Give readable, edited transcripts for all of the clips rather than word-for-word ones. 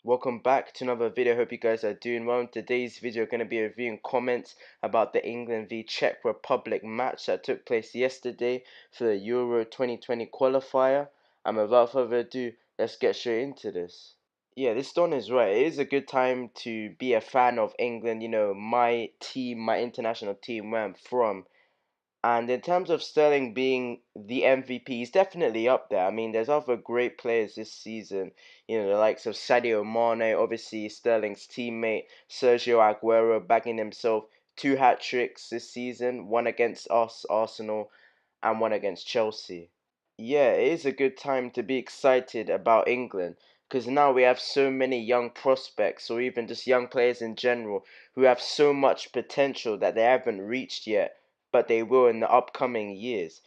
Welcome back to another video. Hope you guys are doing well. In today's video, going to be reviewing comments about the England v Czech Republic match that took place yesterday for the Euro 2020 qualifier. And without further ado, let's get straight into this. Yeah, this Don is right. It is a good time to be a fan of England. You know, my team, my international team, where I'm from. And in terms of Sterling being the MVP, he's definitely up there. I mean, there's other great players this season. You know, the likes of Sadio Mane, obviously Sterling's teammate, Sergio Aguero bagging himself 2 hat-tricks this season, one against us, Arsenal, and one against Chelsea. Yeah, it is a good time to be excited about England because now we have so many young prospects or even just young players in general who have so much potential that they haven't reached yet, but they will in the upcoming years.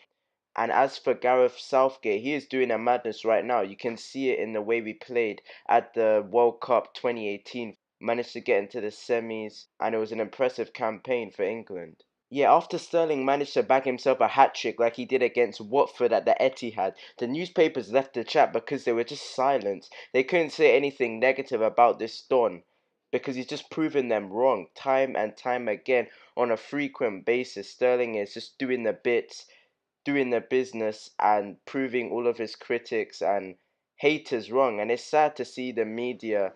And as for Gareth Southgate, he is doing a madness right now. You can see it in the way we played at the World Cup 2018. Managed to get into the semis, and it was an impressive campaign for England. Yeah, after Sterling managed to bag himself a hat-trick like he did against Watford at the Etihad, the newspapers left the chat because they were just silent. They couldn't say anything negative about this Don because he's just proven them wrong time and time again on a frequent basis. Sterling is just doing the bits, doing the business, and proving all of his critics and haters wrong. And it's sad to see the media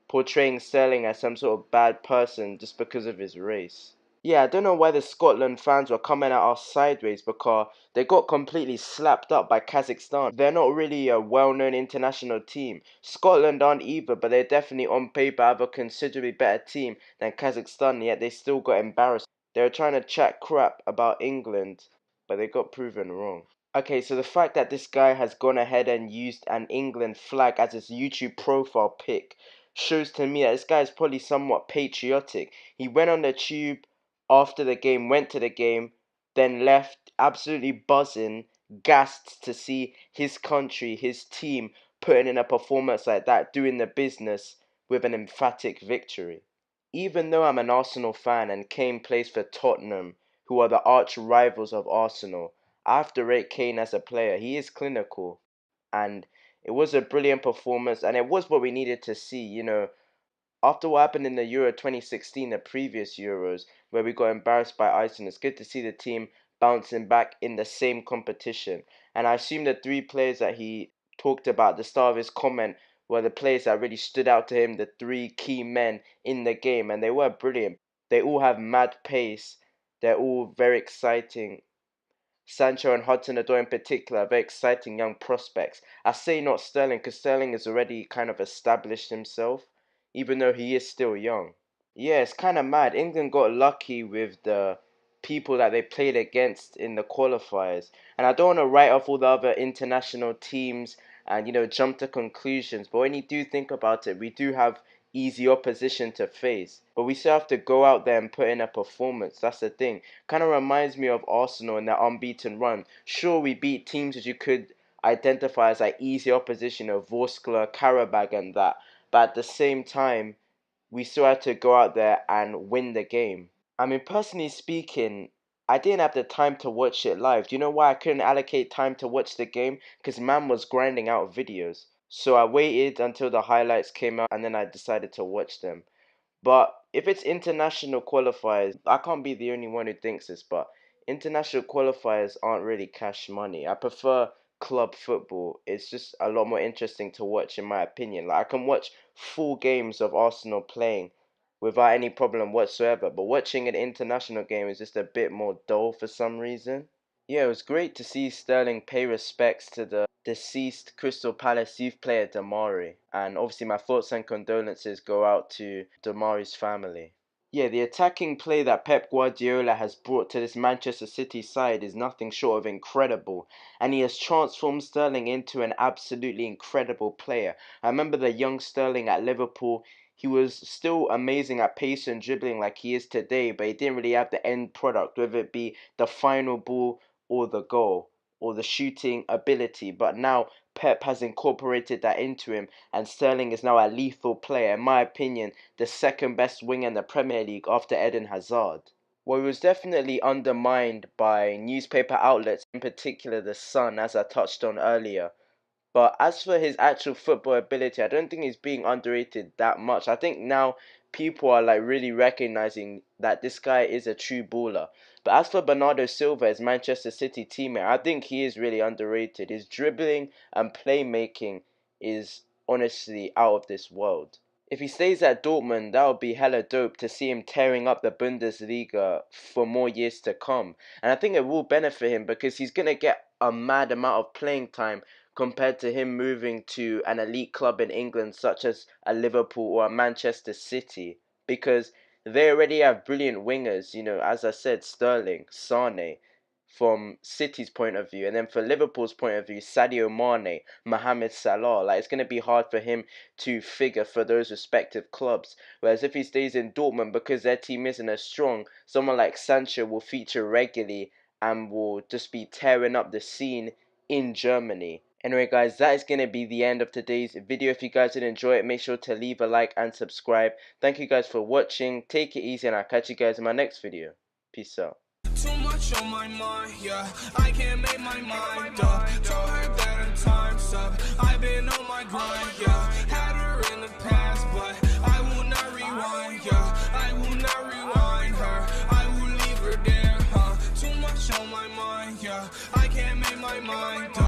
portraying Sterling as some sort of bad person just because of his race. Yeah, I don't know why the Scotland fans were coming at us sideways because they got completely slapped up by Kazakhstan. They're not really a well-known international team. Scotland aren't either, but they're definitely on paper have a considerably better team than Kazakhstan, yet they still got embarrassed. They were trying to chat crap about England, but they got proven wrong. Okay, so the fact that this guy has gone ahead and used an England flag as his YouTube profile pic shows to me that this guy is probably somewhat patriotic. He went on the tube after the game, went to the game, then left absolutely buzzing, gassed to see his country, his team putting in a performance like that, doing the business with an emphatic victory. Even though I'm an Arsenal fan and Kane plays for Tottenham, who are the arch rivals of Arsenal, I have to rate Kane as a player. He is clinical, and it was a brilliant performance, and it was what we needed to see. You know, after what happened in the Euro 2016, the previous Euros, where we got embarrassed by Iceland, it's good to see the team bouncing back in the same competition. And I assume the 3 players that he talked about at the start of his comment were the players that really stood out to him, the 3 key men in the game, and they were brilliant. They all have mad pace. They're all very exciting. Sancho and Hudson-Odoi in particular are very exciting young prospects. I say not Sterling because Sterling has already kind of established himself, even though he is still young. Yeah, it's kind of mad. England got lucky with the people that they played against in the qualifiers. And I don't want to write off all the other international teams and, jump to conclusions. But when you do think about it, we do have easy opposition to face. But we still have to go out there and put in a performance. That's the thing. Kind of reminds me of Arsenal in their unbeaten run. Sure, we beat teams that you could identify as like easy opposition of Vorskla, Karabag and that. But at the same time, we still had to go out there and win the game. I mean, personally speaking, I didn't have the time to watch it live. Do you know why I couldn't allocate time to watch the game? Because man was grinding out videos. So I waited until the highlights came out and then I decided to watch them. But if it's international qualifiers, I can't be the only one who thinks this, but international qualifiers aren't really cash money. I prefer club football. It's just a lot more interesting to watch, in my opinion. Like I can watch full games of Arsenal playing without any problem whatsoever, but watching an international game is just a bit more dull for some reason. Yeah, it was great to see Sterling pay respects to the deceased Crystal Palace youth player Damari, and obviously my thoughts and condolences go out to Damari's family. Yeah, the attacking play that Pep Guardiola has brought to this Manchester City side is nothing short of incredible, and he has transformed Sterling into an absolutely incredible player. I remember the young Sterling at Liverpool. He was still amazing at pace and dribbling like he is today, but he didn't really have the end product, whether it be the final ball or the goal or the shooting ability. But now Pep has incorporated that into him, and Sterling is now a lethal player. In my opinion, the second best winger in the Premier League after Eden Hazard. Well, he was definitely undermined by newspaper outlets, in particular The Sun, as I touched on earlier. But as for his actual football ability, I don't think he's being underrated that much. I think now people are like really recognizing that this guy is a true baller. But as for Bernardo Silva, his Manchester City teammate, I think he is really underrated. His dribbling and playmaking is honestly out of this world. If he stays at Dortmund, that would be hella dope to see him tearing up the Bundesliga for more years to come. And I think it will benefit him because he's going to get a mad amount of playing time compared to him moving to an elite club in England, such as a Liverpool or a Manchester City, because they already have brilliant wingers, as I said, Sterling, Sane, from City's point of view, and then for Liverpool's point of view, Sadio Mane, Mohamed Salah. Like, it's going to be hard for him to figure for those respective clubs. Whereas if he stays in Dortmund, because their team isn't as strong, someone like Sancho will feature regularly and will just be tearing up the scene in Germany. Anyway guys, that is going to be the end of today's video. If you guys did enjoy it, make sure to leave a like and subscribe. Thank you guys for watching. Take it easy and I'll catch you guys in my next video. Peace out. Too much on my mind, yeah. I can't make my mind up. Told her that time's up. I've been on my grind.